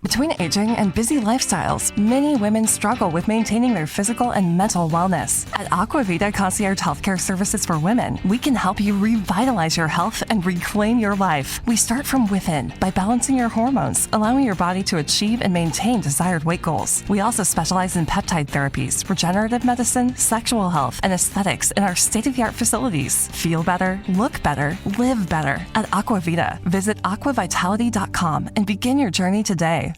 Between aging and busy lifestyles, many women struggle with maintaining their physical and mental wellness. At Aquavita Concierge Healthcare Services for Women, we can help you revitalize your health and reclaim your life. We start from within by balancing your hormones, allowing your body to achieve and maintain desired weight goals. We also specialize in peptide therapies, regenerative medicine, sexual health, and aesthetics in our state-of-the-art facilities. Feel better, look better, live better at Aquavita. Visit aquavitality.com and begin your journey today.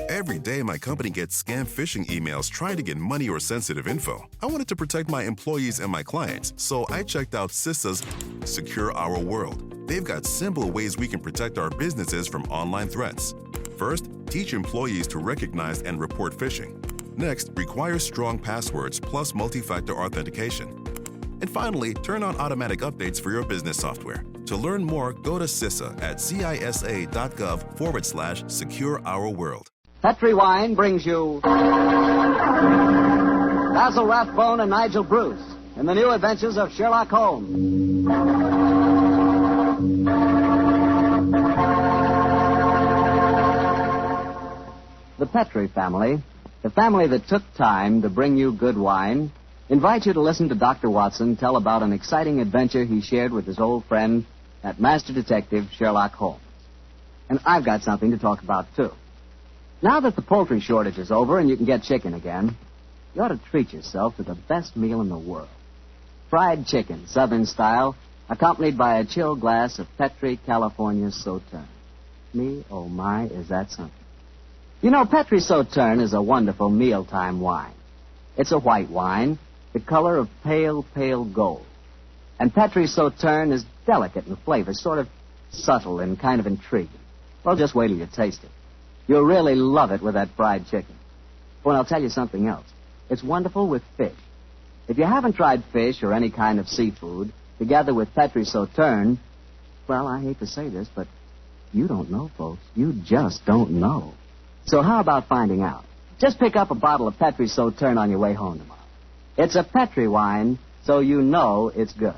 Every day, my company gets scam phishing emails trying to get money or sensitive info. I wanted to protect my employees and my clients, so I checked out CISA's Secure Our World. They've got simple ways we can protect our businesses from online threats. First, teach employees to recognize and report phishing. Next, require strong passwords plus multi-factor authentication. And finally, turn on automatic updates for your business software. To learn more, go to CISA at cisa.gov/Secure Our World. Petri Wine brings you Basil Rathbone and Nigel Bruce in the new adventures of Sherlock Holmes. The Petri family, the family that took time to bring you good wine, invite you to listen to Dr. Watson tell about an exciting adventure he shared with his old friend, that master detective, Sherlock Holmes. And I've got something to talk about, too. Now that the poultry shortage is over and you can get chicken again, you ought to treat yourself to the best meal in the world. Fried chicken, Southern style, accompanied by a chilled glass of Petri California Sauterne. Me, oh my, is that something. You know, Petri Sauterne is a wonderful mealtime wine. It's a white wine, the color of pale, pale gold. And Petri Sauterne is delicate in flavor, sort of subtle and kind of intriguing. Well, just wait till you taste it. You'll really love it with that fried chicken. Oh, and I'll tell you something else. It's wonderful with fish. If you haven't tried fish or any kind of seafood, together with Petri Sauterne, well, I hate to say this, but you don't know, folks. You just don't know. So how about finding out? Just pick up a bottle of Petri Sauterne on your way home tomorrow. It's a Petri wine, so you know it's good.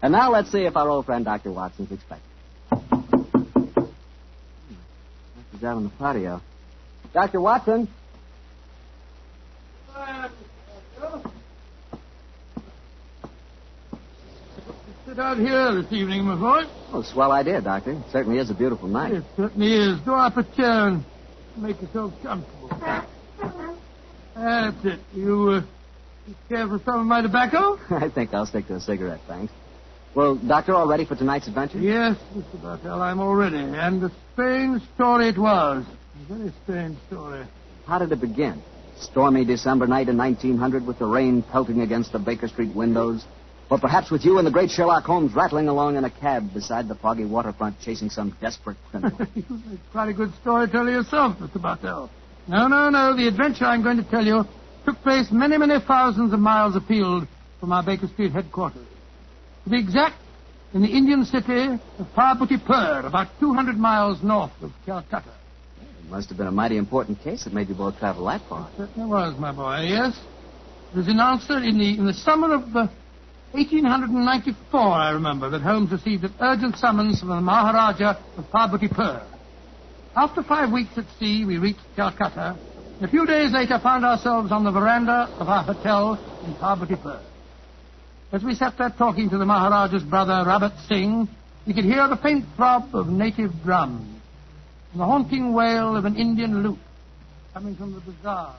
And now let's see if our old friend Dr. Watson's expecting. He's out on the patio. Dr. Watson? Sit out here this evening, my boy. Oh, swell idea, Doctor. It certainly is a beautiful night. It certainly is. Draw up a chair and make yourself comfortable. That's it. You care for some of my tobacco? I think I'll stick to a cigarette, thanks. Well, Doctor, all ready for tonight's adventure? Yes, Mr. Bartell, I'm all ready. And a strange story it was. A very strange story. How did it begin? Stormy December night in 1900 with the rain pelting against the Baker Street windows? Or perhaps with you and the great Sherlock Holmes rattling along in a cab beside the foggy waterfront chasing some desperate criminal? It's quite a good storyteller yourself, Mr. Bartell. No. The adventure I'm going to tell you took place many, many thousands of miles afield from our Baker Street headquarters. To be exact, in the Indian city of Parbutipur, about 200 miles north of Calcutta. It must have been a mighty important case that made you both travel that far. It certainly was, my boy, yes. It was in answer in the summer of 1894, I remember, that Holmes received an urgent summons from the Maharaja of Parbutipur. After 5 weeks at sea, we reached Calcutta, and a few days later found ourselves on the veranda of our hotel in Parbutipur. As we sat there talking to the Maharaja's brother, Rabat Singh, we could hear the faint throb of native drums and the haunting wail of an Indian lute coming from the bazaar.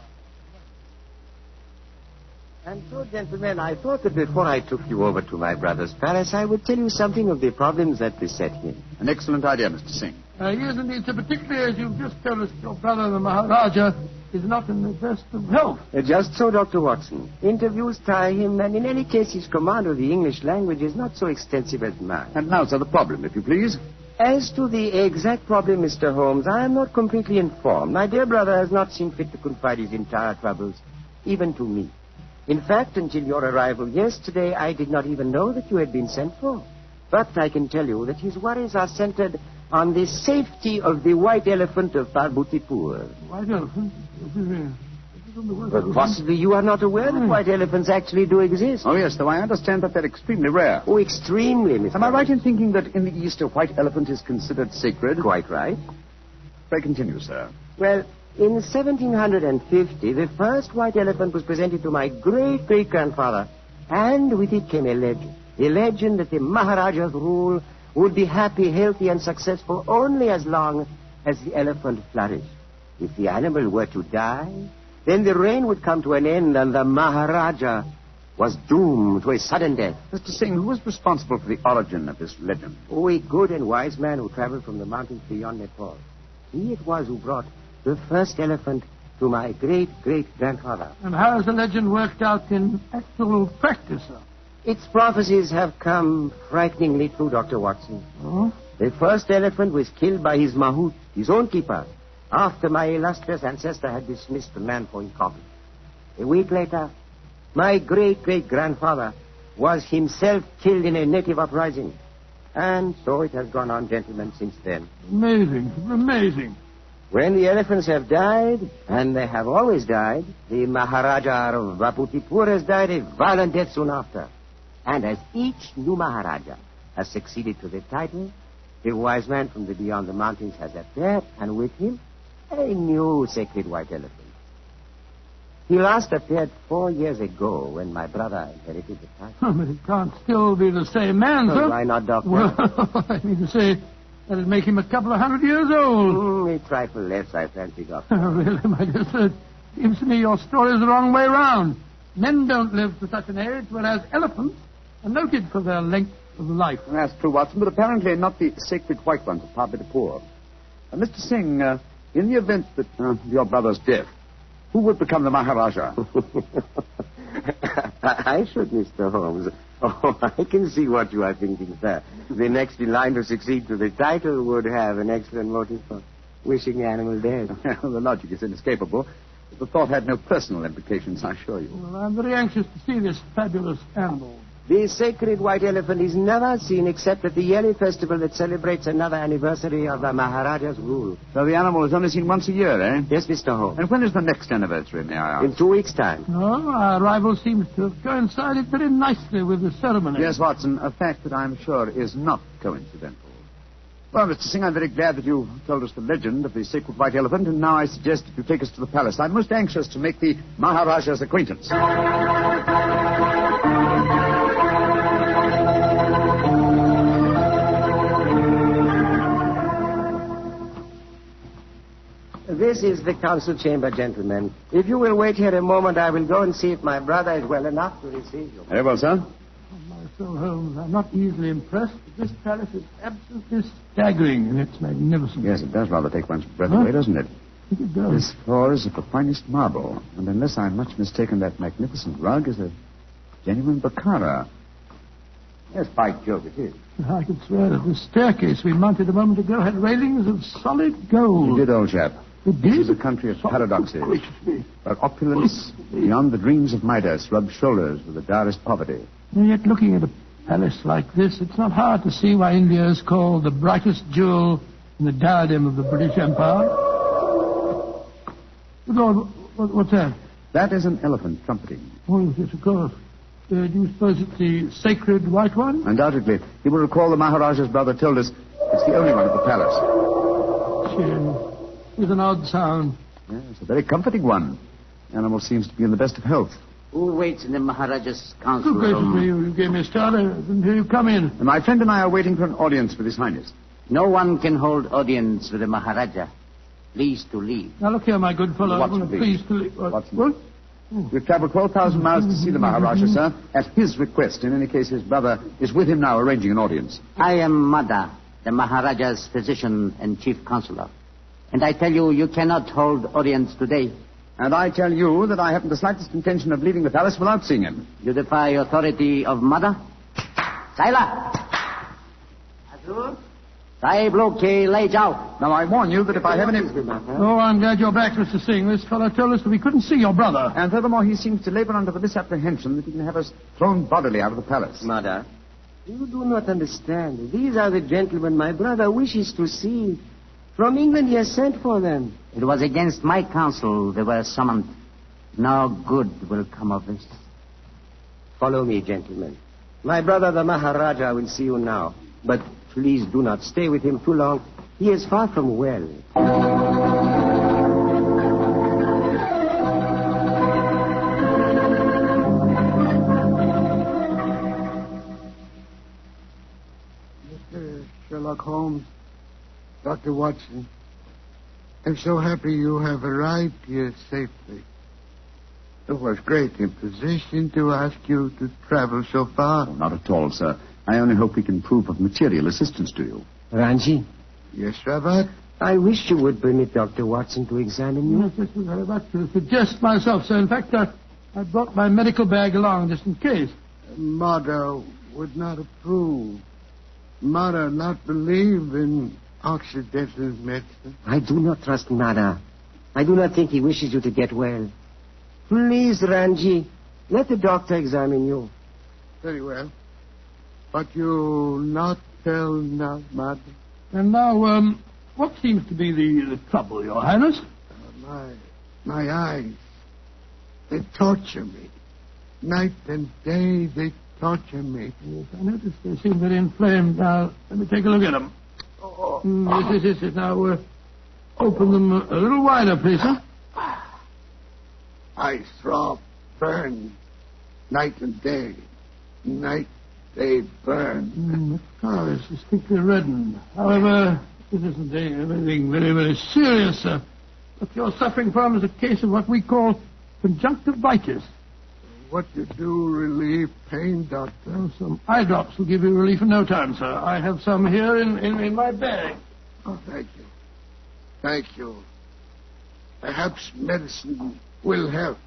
And so, gentlemen, I thought that before I took you over to my brother's palace, I would tell you something of the problems that beset him. An excellent idea, Mr. Singh. Yes, indeed, sir, particularly as you've just told us your brother, the Maharaja, is not in the best of health. Just so, Dr. Watson. Interviews tire him, and in any case, his command of the English language is not so extensive as mine. And now, sir, the problem, if you please. As to the exact problem, Mr. Holmes, I am not completely informed. My dear brother has not seen fit to confide his entire troubles, even to me. In fact, until your arrival yesterday, I did not even know that you had been sent for. But I can tell you that his worries are centered on the safety of the white elephant of Parbutipur. White elephant? But possibly you are not aware that white elephants actually do exist. Oh, yes, though I understand that they're extremely rare. Oh, extremely, Mr. Am I right in thinking that in the East a white elephant is considered sacred? Quite right. Pray continue, sir. Well, in 1750, the first white elephant was presented to my great-great-grandfather. And with it came a legend. A legend that the Maharaja's rule would be happy, healthy, and successful only as long as the elephant flourished. If the animal were to die, then the reign would come to an end and the Maharaja was doomed to a sudden death. Mr. Singh, who was responsible for the origin of this legend? Oh, a good and wise man who traveled from the mountains beyond Nepal. He it was who brought the first elephant to my great-great-grandfather. And how has the legend worked out in actual practice, sir? Its prophecies have come frighteningly true, Dr. Watson. Oh? The first elephant was killed by his mahout, his own keeper, after my illustrious ancestor had dismissed the man for incompetent. A week later, my great-great-grandfather was himself killed in a native uprising. And so it has gone on, gentlemen, since then. Amazing, amazing. When the elephants have died, and they have always died, the Maharaja of Vaputipur has died a violent death soon after. And as each new Maharaja has succeeded to the title, the wise man from the beyond the mountains has appeared, and with him, a new sacred white elephant. He last appeared 4 years ago when my brother inherited the title. But it can't still be the same man, sir. Why not, Doctor? Well, I mean to say, that'll make him a couple of 100 years old. A trifle less, I fancy, Doctor. Really, my dear sir, it seems to me your story is the wrong way round. Men don't live to such an age, whereas elephants are noted for their length of life. That's true, Watson, but apparently not the sacred white ones of Parvitapur. Mr. Singh, in the event that your brother's death, who would become the Maharaja? I should, Mr. Holmes. Oh, I can see what you are thinking, sir. The next in line to succeed to the title would have an excellent motive for wishing the animal dead. The logic is inescapable. But the thought had no personal implications, I assure you. Well, I'm very anxious to see this fabulous animal. The sacred white elephant is never seen except at the yearly festival that celebrates another anniversary of the Maharaja's rule. So the animal is only seen once a year, eh? Yes, Mr. Holmes. And when is the next anniversary, may I ask? In 2 weeks' time. No, our arrival seems to have coincided very nicely with the ceremony. Yes, Watson, a fact that I'm sure is not coincidental. Well, Mr. Singh, I'm very glad that you told us the legend of the sacred white elephant, and now I suggest that you take us to the palace. I'm most anxious to make the Maharaja's acquaintance. This is the council chamber, gentlemen. If you will wait here a moment, I will go and see if my brother is well enough to receive you. Very well, sir. Oh, my soul, Holmes, I'm not easily impressed, but this palace is absolutely staggering in its magnificence. Yes, it does rather take one's breath away, doesn't it? I think it does. This floor is of the finest marble, and unless I'm much mistaken, that magnificent rug is a genuine Baccara. Yes, by Jove, it is. I could swear that the staircase we mounted a moment ago had railings of solid gold. You did, old chap. It did? This is a country of paradoxes, Gracious me. where opulence beyond the dreams of Midas rubs shoulders with the direst poverty. And yet, looking at a palace like this, it's not hard to see why India is called the brightest jewel in the diadem of the British Empire. Good Lord, what's that? That is an elephant trumpeting. Oh, yes, of course. Do you suppose it's the sacred white one? Undoubtedly. You will recall the Maharaja's brother told us it's the only one at the palace. Cheer. With an odd sound. Yes, a very comforting one. The animal seems to be in the best of health. Who waits in the Maharaja's council Good gracious room? me, you gave me a start. Until you come in. And my friend and I are waiting for an audience with His Highness. No one can hold audience with the Maharaja. Please to leave. Now, look here, my good fellow. Watson, I'm please. pleased to leave. Watson. What? We've traveled 12,000 miles to see the Maharaja, sir, at his request. In any case, his brother is with him now arranging an audience. I am Mada, the Maharaja's physician and chief counselor. And I tell you, you cannot hold audience today. And I tell you that I haven't the slightest intention of leaving the palace without seeing him. You defy authority of Mada? Saila! Azur? Sahib log ke le jao. Now, I warn you that if I have any... Oh, I'm glad you're back, Mr. Singh. This fellow told us that we couldn't see your brother. And furthermore, he seems to labor under the misapprehension that he can have us thrown bodily out of the palace. Mother, you do not understand. These are the gentlemen my brother wishes to see. From England he has sent for them. It was against my counsel they were summoned. No good will come of this. Follow me, gentlemen. My brother, the Maharaja, will see you now. But please do not stay with him too long. He is far from well. Mr. Sherlock Holmes, Dr. Watson, I'm so happy you have arrived here safely. It was great imposition to ask you to travel so far. Oh, not at all, sir. I only hope we can prove of material assistance to you. Ranji, Yes, Rabat? I wish you would permit Dr. Watson to examine you. Yes, this was very much to suggest myself, sir. In fact, I brought my medical bag along just in case. Mother would not approve. Mother not believe in Occidental medicine. I do not trust Nada. I do not think he wishes you to get well. Please, Ranji, let the doctor examine you. Very well. But you not tell now, Mother. And now, what seems to be the trouble, Your Highness? My eyes, they torture me. Night and day, they torture me. Yes, I noticed they seem very inflamed. Now, let me take a look at them. Yes. Now, open them a little wider, please, sir. I throb, burn, night and day. Night, day, burn. The color is distinctly reddened. However, it isn't anything very, very serious, sir. What you're suffering from is a case of what we call conjunctivitis. What you do relieve pain, Doctor? Oh, some eye drops will give you relief in no time, sir. I have some here in my bag. Oh, thank you. Thank you. Perhaps medicine will help.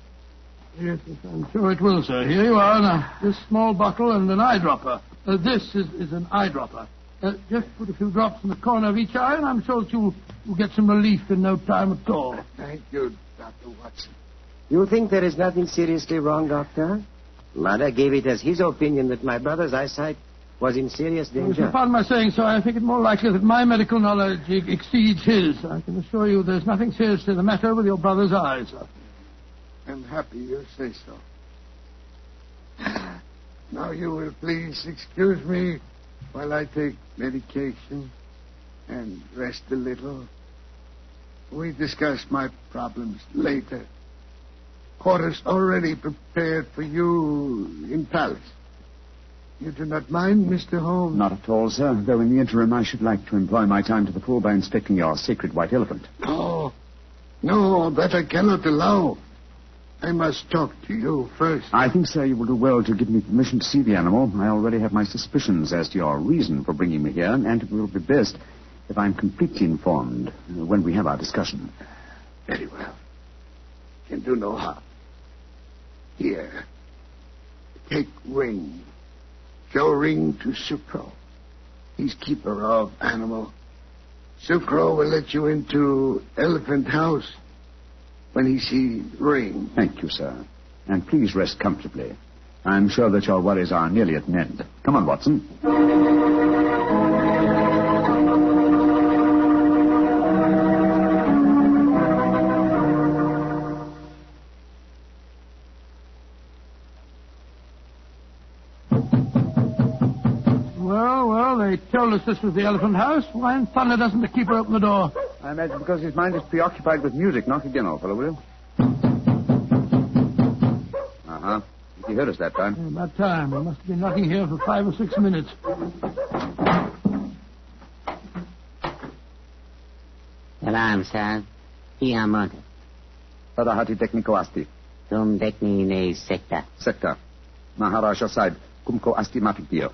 Yes, I'm sure it will, sir. Here you are, now. This small bottle and an eyedropper. This is an eyedropper. Just put a few drops in the corner of each eye, and I'm sure that you'll get some relief in no time at all. Thank you, Dr. Watson. You think there is nothing seriously wrong, Doctor? Mother gave it as his opinion that my brother's eyesight was in serious danger. Pardon my saying so, I think it more likely that my medical knowledge exceeds his. I can assure you there's nothing seriously the matter with your brother's eyes, sir. I'm happy you say so. Now you will please excuse me while I take medication and rest a little. We discuss my problems later. Quarters already prepared for you in palace. You do not mind, Mr. Holmes? Not at all, sir. Though in the interim I should like to employ my time to the full by inspecting your sacred white elephant. No, that I cannot allow. I must talk to you first. I think, sir, you will do well to give me permission to see the animal. I already have my suspicions as to your reason for bringing me here, and it will be best if I'm completely informed when we have our discussion. Very well. Can do no harm. Here. Take ring. Show ring to Sucro. He's keeper of animal. Sucro will let you into elephant house when he sees ring. Thank you, sir. And please rest comfortably. I'm sure that your worries are nearly at an end. Come on, Watson. Well, they told us this was the elephant house. Why in thunder doesn't the keeper open the door? I imagine because his mind is preoccupied with music. Knock again, old fellow, will you? Uh-huh. He heard us that time. About time. He must have been knocking here for 5 or 6 minutes. Salam, sir. Here, mother. Padahati technico asti. Tum dekni ne secta. Secta. Maharaja side. Kumko asti mapikio.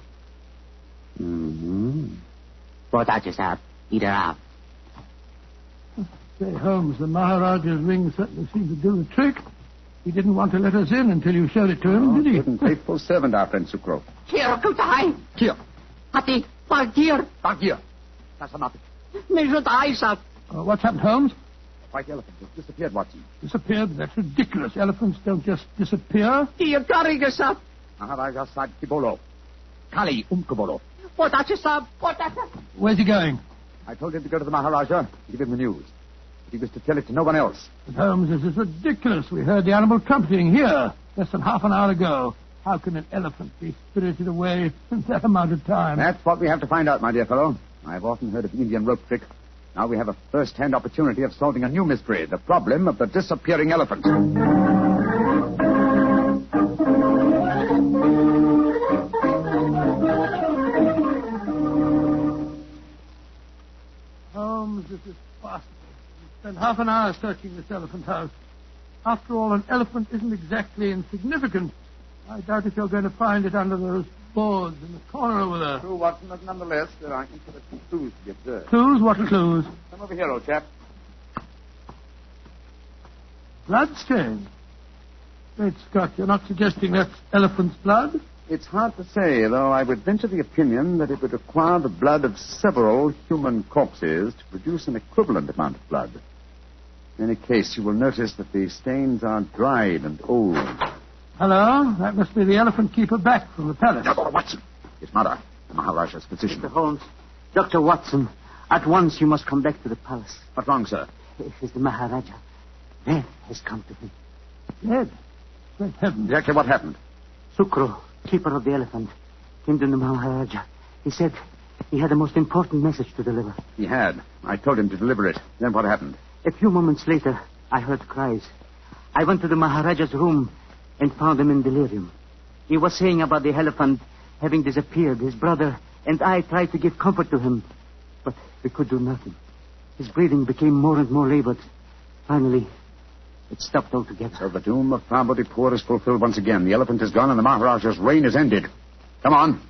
Potato sap. Eat her up. Say, Holmes, the Maharaja's ring certainly seemed to do the trick. He didn't want to let us in until you showed it to him, did he? Good and faithful servant, our friend Sucro. Here, kutai. Here. Hati, parkir. Back here. That's enough. Measure the eyes up. What's happened, Holmes? White elephant has disappeared, Watson. Disappeared? That's ridiculous. Elephants don't just disappear. Here, carry sap. Maharaja side Kibolo. Kali Umkobolo. Potato sap. Potato. Where's he going? I told him to go to the Maharaja and give him the news. But he was to tell it to no one else. But Holmes, this is ridiculous. We heard the animal trumpeting here less than half an hour ago. How can an elephant be spirited away in that amount of time? That's what we have to find out, my dear fellow. I've often heard of the Indian rope trick. Now we have a first-hand opportunity of solving a new mystery, the problem of the disappearing elephant. Holmes, this is possible. We spent half an hour searching this elephant house. After all, an elephant isn't exactly insignificant. I doubt if you're going to find it under those boards in the corner over there. True, Watson, but nonetheless, there are interesting clues to be observed. Clues? What clues? Come over here, old chap. Bloodstain. Great Scott, you're not suggesting that's elephant's blood? It's hard to say, though I would venture the opinion that it would require the blood of several human corpses to produce an equivalent amount of blood. In any case, you will notice that the stains are dried and old. Hello? That must be the elephant keeper back from the palace. Dr. Watson, his mother, the Maharaja's physician. Mr. Holmes, Dr. Watson, at once you must come back to the palace. What's wrong, sir? It is the Maharaja. Death has come to him. Dead? Great heavens. Exactly what happened? Sukro, keeper of the elephant, came to the Maharaja. He said he had a most important message to deliver. He had. I told him to deliver it. Then what happened? A few moments later, I heard cries. I went to the Maharaja's room and found him in delirium. He was saying about the elephant having disappeared. His brother and I tried to give comfort to him, but we could do nothing. His breathing became more and more labored. Finally, it stopped altogether. So the doom of Parbodipur is fulfilled once again. The elephant is gone and the Maharaja's reign is ended. Come on.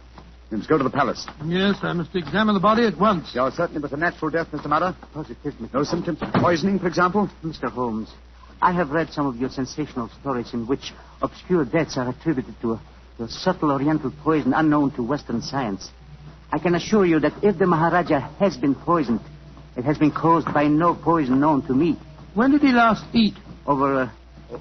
We must go to the palace. Yes, I must examine the body at once. You're certain it was a natural death, Mr. Mudder? Positively. No symptoms of poisoning, for example? Mr. Holmes, I have read some of your sensational stories in which obscure deaths are attributed to a subtle oriental poison unknown to Western science. I can assure you that if the Maharaja has been poisoned, it has been caused by no poison known to me. When did he last eat? Over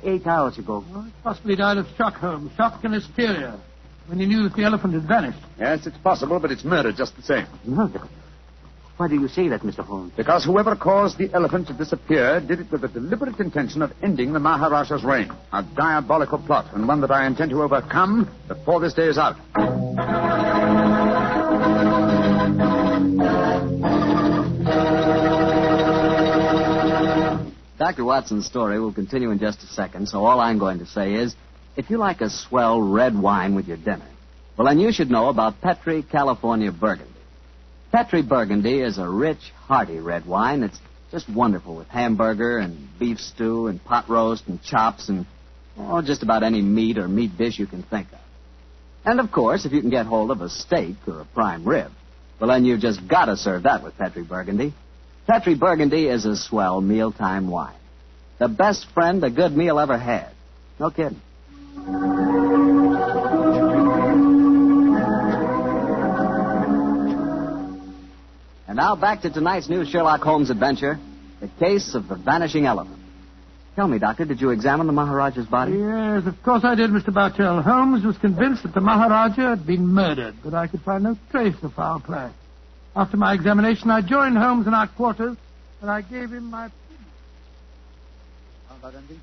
8 hours ago. Well, he possibly died of shock, Holmes. Shock and hysteria. When he knew that the elephant had vanished. Yes, it's possible, but it's murder just the same. Murder? Why do you say that, Mr. Holmes? Because whoever caused the elephant to disappear did it with the deliberate intention of ending the Maharaja's reign. A diabolical plot, and one that I intend to overcome before this day is out. Dr. Watson's story will continue in just a second, so all I'm going to say is, if you like a swell red wine with your dinner, well, then you should know about Petri California Burgundy. Petri Burgundy is a rich, hearty red wine that's just wonderful with hamburger and beef stew and pot roast and chops and just about any meat or meat dish you can think of. And, of course, if you can get hold of a steak or a prime rib, well, then you've just got to serve that with Petri Burgundy. Petri Burgundy is a swell mealtime wine. The best friend a good meal ever had. No kidding. And now back to tonight's new Sherlock Holmes adventure, the case of the vanishing elephant. Tell me, Doctor, did you examine the Maharaja's body? Yes, of course I did, Mr. Bartell. Holmes was convinced that the Maharaja had been murdered, but I could find no trace of foul play. After my examination, I joined Holmes in our quarters, and I gave him my opinion. How about anything?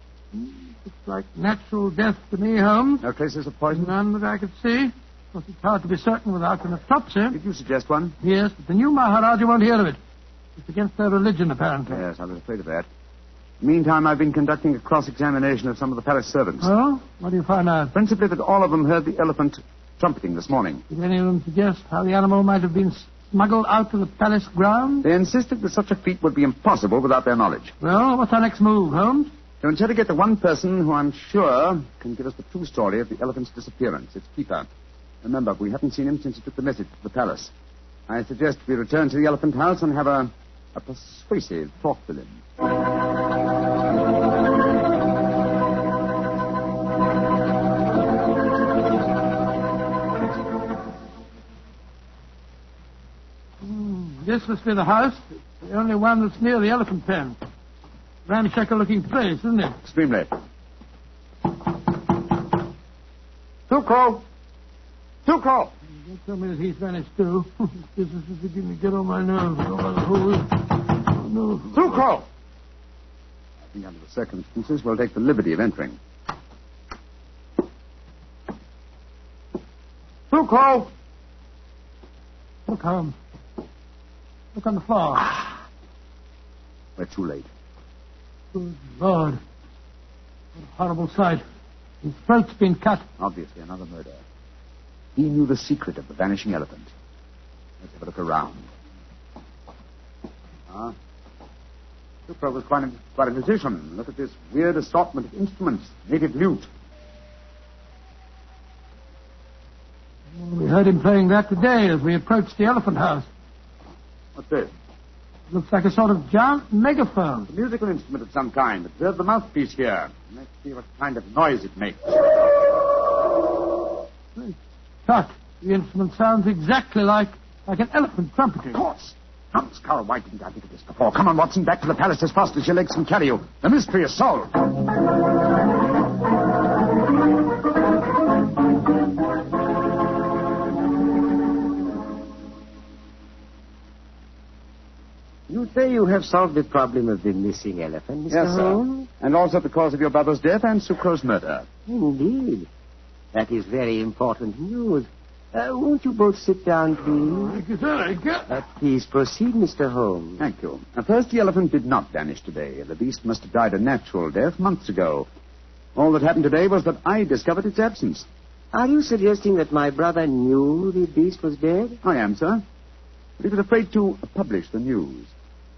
Looks like natural death to me, Holmes. No traces of poison? None that I could see. Of course, it's hard to be certain without an autopsy. Did you suggest one? Yes, but the new Maharaja won't hear of it. It's against their religion, apparently. Yes, I was afraid of that. Meantime, I've been conducting a cross-examination of some of the palace servants. Oh? What do you find out? Principally that all of them heard the elephant trumpeting this morning. Did any of them suggest how the animal might have been smuggled out to the palace grounds? They insisted that such a feat would be impossible without their knowledge. Well, what's our next move, Holmes? To interrogate the one person who I'm sure can give us the true story of the elephant's disappearance, its keeper. Remember, we haven't seen him since he took the message to the palace. I suggest we return to the elephant house and have a persuasive talk with him. This must be the house. It's the only one that's near the elephant pen. Ramshackle-looking place, isn't it? Extremely. Tuco! Don't tell me that he's vanished, too. This is beginning to get on my nerves. Oh, no. Tuco! think under the circumstances we'll take the liberty of entering. Sucro! Look, Holmes. Look on the floor. We're too late. Good Lord. What a horrible sight. His throat's been cut. Obviously another murder. He knew the secret of the vanishing elephant. Let's have a look around. Sucro was quite a musician. Look at this weird assortment of instruments. Native lute. We heard him playing that today as we approached the elephant house. What's this? Looks like a sort of giant megaphone. A musical instrument of some kind. Observe the mouthpiece here. Let's see what kind of noise it makes. Cut. The instrument sounds exactly like an elephant trumpeting. Of course. Numbskull, why didn't I think of this before? Come on, Watson, back to the palace as fast as your legs can carry you. The mystery is solved. You say you have solved the problem of the missing elephant, Mr. Yes, sir. Holmes? And also the cause of your brother's death and Sucro's murder. Indeed. That is very important news. Won't you both sit down, please? Thank you, sir. Thank you. Please proceed, Mr. Holmes. Thank you. First, the elephant did not vanish today. The beast must have died a natural death months ago. All that happened today was that I discovered its absence. Are you suggesting that my brother knew the beast was dead? I am, sir. But he was afraid to publish the news.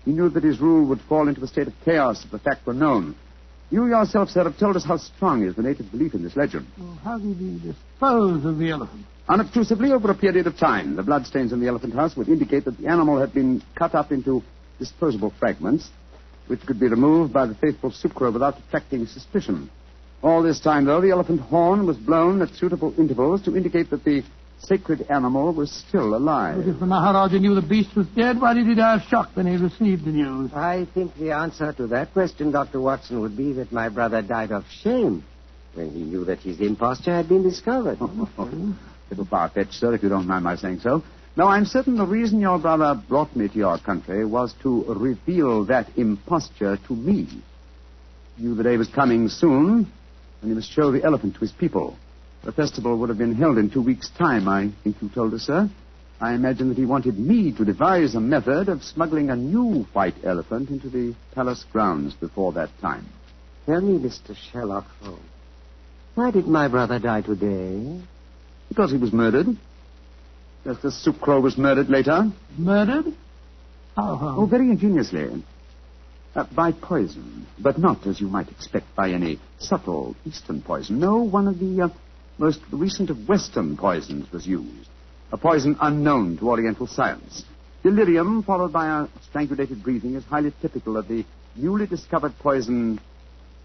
He knew that his rule would fall into a state of chaos if the fact were known. You yourself, sir, have told us how strong is the native belief in this legend. Well, how did he dispose of the elephant? Unobtrusively over a period of time. The bloodstains in the elephant house would indicate that the animal had been cut up into disposable fragments, which could be removed by the faithful Sucro without attracting suspicion. All this time, though, the elephant horn was blown at suitable intervals to indicate that the sacred animal was still alive. But if the Maharaja knew the beast was dead, why did he die of shock when he received the news? I think the answer to that question, Dr. Watson, would be that my brother died of shame when he knew that his imposture had been discovered. Little far-fetched, sir, if you don't mind my saying so. Now, I'm certain the reason your brother brought me to your country was to reveal that imposture to me. He knew the day was coming soon, and he must show the elephant to his people. The festival would have been held in 2 weeks' time, I think you told us, sir. I imagine that he wanted me to devise a method of smuggling a new white elephant into the palace grounds before that time. Tell me, Mr. Sherlock Holmes, why did my brother die today? Because he was murdered. Just as Sucro was murdered later. Murdered? How? Oh, very ingeniously. By poison, but not, as you might expect, by any subtle Eastern poison. No, one of the most recent of Western poisons was used. A poison unknown to Oriental science. Delirium, followed by a strangulated breathing, is highly typical of the newly discovered poison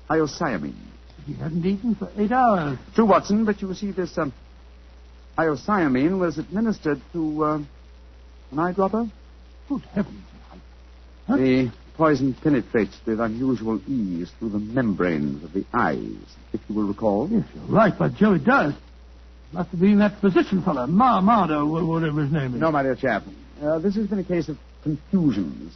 hyoscyamine. He hadn't eaten for 8 hours. True, Watson, but you see, this hyoscyamine was administered to an eyedropper. Good heavens. The poison penetrates with unusual ease through the membranes of the eyes, if you will recall. Yes, you're right, by Joe, it does. Must have been that physician fellow, Mardo, whatever his name is. No, my dear chap. This has been a case of confusions.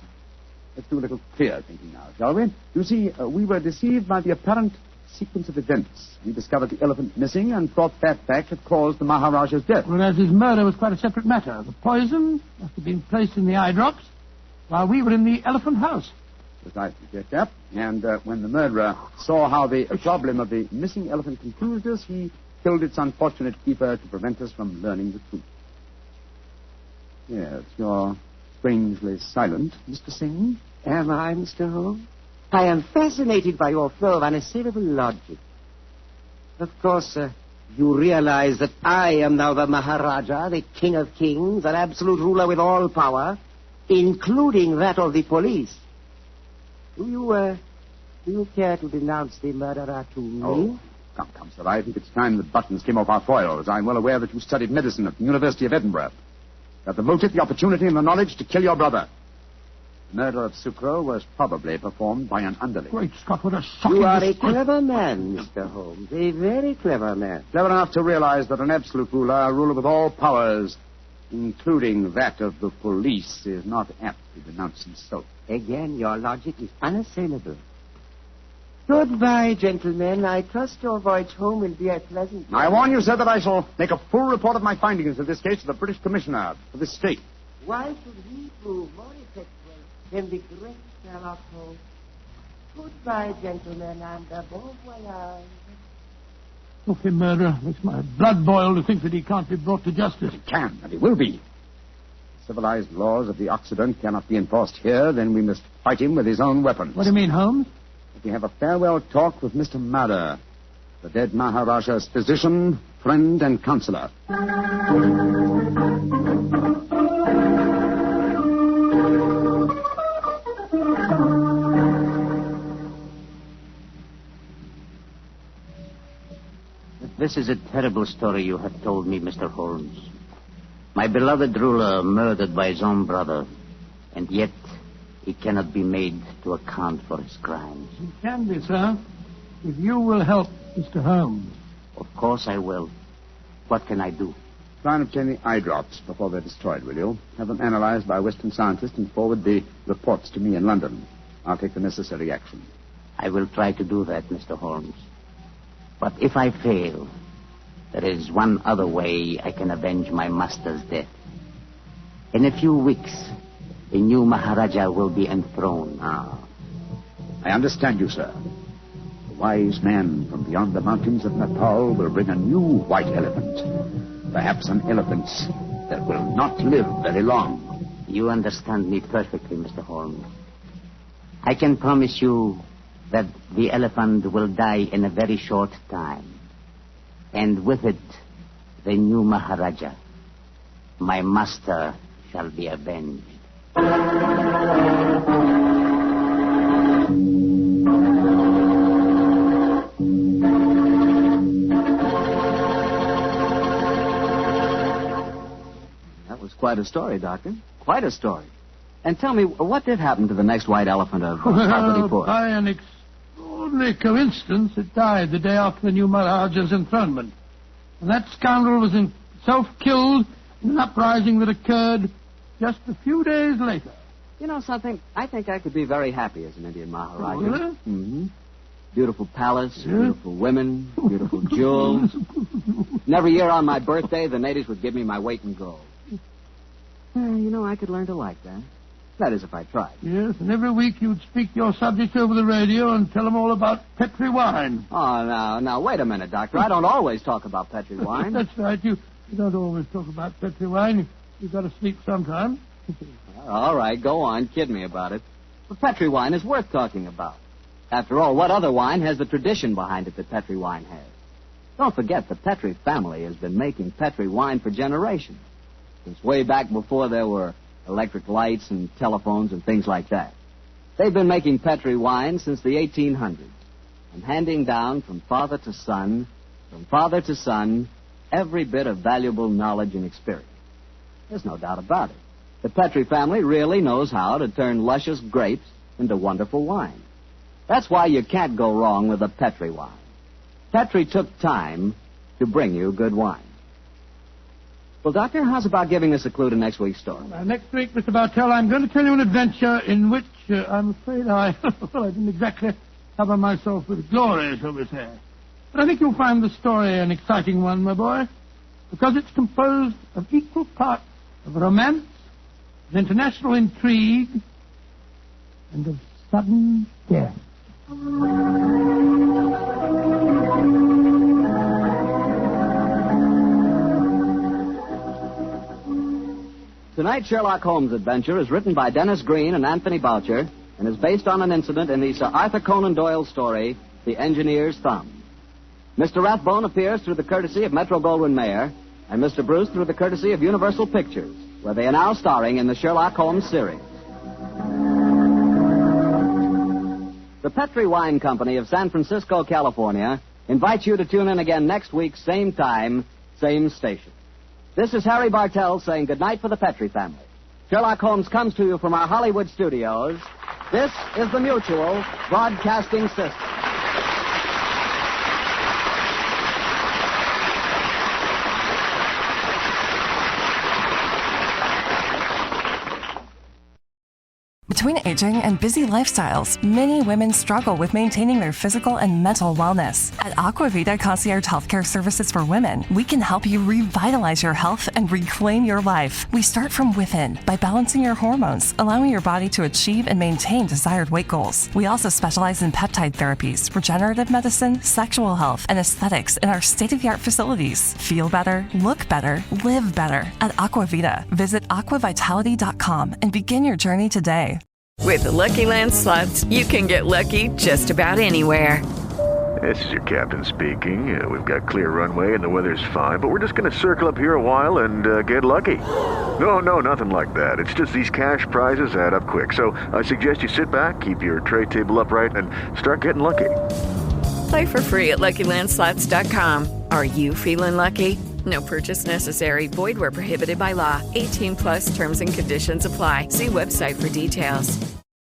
Let's do a little clear thinking now, shall we? You see, we were deceived by the apparent sequence of events. We discovered the elephant missing and thought that fact had caused the Maharaja's death. Whereas his murder was quite a separate matter. The poison must have been placed in the eye drops while we were in the elephant house. Precisely, dear chap. And when the murderer saw how the problem of the missing elephant confused us, he killed its unfortunate keeper to prevent us from learning the truth. Yes, you're strangely silent, Mr. Singh. Am I, Mr. Holmes? I am fascinated by your flow of unassailable logic. Of course, you realize that I am now the Maharaja, the King of Kings, an absolute ruler with all power, including that of the police. Do you care to denounce the murderer to me? Oh, come, sir. I think it's time the buttons came off our foils. I'm well aware that you studied medicine at the University of Edinburgh. You have the motive, the opportunity, and the knowledge to kill your brother. The murder of Sucro was probably performed by an underling. Great Scott, what a shocking... You are a clever man, Mr. Holmes. A very clever man. Clever enough to realize that an absolute ruler, a ruler with all powers, including that of the police, is not apt to denounce himself. Again, your logic is unassailable. Goodbye, gentlemen. I trust your voyage home will be a pleasant one. I warn you, sir, that I shall make a full report of my findings of this case to the British Commissioner for this state. Why should he prove more effective than the great Sherlock Holmes? Goodbye, gentlemen, and bon voyage. Okay, murderer. Makes my blood boil to think that he can't be brought to justice. He can, and he will be. Civilized laws of the Occident cannot be enforced here, then we must fight him with his own weapons. What do you mean, Holmes? Let me have a farewell talk with Mr. Madder, the dead Maharaja's physician, friend, and counselor. This is a terrible story you have told me, Mr. Holmes. My beloved ruler murdered by his own brother, and yet he cannot be made to account for his crimes. He can be, sir, if you will help Mr. Holmes. Of course I will. What can I do? Try and obtain the eye drops before they're destroyed, will you? Have them analyzed by a Western scientist and forward the reports to me in London. I'll take the necessary action. I will try to do that, Mr. Holmes. But if I fail, there is one other way I can avenge my master's death. In a few weeks, a new Maharaja will be enthroned. I understand you, sir. The wise man from beyond the mountains of Nepal will bring a new white elephant. Perhaps an elephant that will not live very long. You understand me perfectly, Mr. Holmes. I can promise you that the elephant will die in a very short time. And with it, the new Maharaja, my master, shall be avenged. That was quite a story, Doctor. Quite a story. And tell me, what did happen to the next white elephant of Harputipur? By an extraordinary coincidence, it died the day after the new Maharaja's enthronement. And that scoundrel was himself killed in an uprising that occurred just a few days later. You know something? I think I could be very happy as an Indian Maharaja. Oh, really? Mm-hmm. Beautiful palace, beautiful women, beautiful jewels. And every year on my birthday, the natives would give me my weight in gold. You know, I could learn to like that. That is, if I tried. Yes, and every week you'd speak your subjects over the radio and tell them all about Petri wine. Oh, now, wait a minute, Doctor. I don't always talk about Petri wine. That's right. You don't always talk about Petri wine. You've got to sleep sometime. All right, go on. Kid me about it. But Petri wine is worth talking about. After all, what other wine has the tradition behind it that Petri wine has? Don't forget, the Petri family has been making Petri wine for generations. Since way back before there were electric lights and telephones and things like that. They've been making Petri wine since the 1800s and handing down from father to son, every bit of valuable knowledge and experience. There's no doubt about it. The Petri family really knows how to turn luscious grapes into wonderful wine. That's why you can't go wrong with a Petri wine. Petri took time to bring you good wine. Well, Doctor, how's about giving us a clue to next week's story? Next week, Mr. Bartell, I'm going to tell you an adventure in which I'm afraid I didn't exactly cover myself with glory, shall we say. But I think you'll find the story an exciting one, my boy, because it's composed of equal parts of romance, of international intrigue, and of sudden death. Tonight's Sherlock Holmes adventure is written by Dennis Green and Anthony Boucher and is based on an incident in the Sir Arthur Conan Doyle story, The Engineer's Thumb. Mr. Rathbone appears through the courtesy of Metro-Goldwyn-Mayer and Mr. Bruce through the courtesy of Universal Pictures, where they are now starring in the Sherlock Holmes series. The Petri Wine Company of San Francisco, California, invites you to tune in again next week, same time, same station. This is Harry Bartell saying goodnight for the Petri family. Sherlock Holmes comes to you from our Hollywood studios. This is the Mutual Broadcasting System. Between aging and busy lifestyles, many women struggle with maintaining their physical and mental wellness. At Aquavita Concierge Healthcare Services for Women, we can help you revitalize your health and reclaim your life. We start from within by balancing your hormones, allowing your body to achieve and maintain desired weight goals. We also specialize in peptide therapies, regenerative medicine, sexual health, and aesthetics in our state-of-the-art facilities. Feel better, look better, live better at Aquavita. Visit aquavitality.com and begin your journey today. With the Lucky Land Slots, you can get lucky just about anywhere. This is your captain speaking. We've got clear runway and the weather's fine, but we're just going to circle up here a while and get lucky. No, nothing like that. It's just these cash prizes add up quick. So I suggest you sit back, keep your tray table upright, and start getting lucky. Play for free at LuckyLandSlots.com. Are you feeling lucky? No purchase necessary. Void where prohibited by law. 18+ terms and conditions apply. See website for details.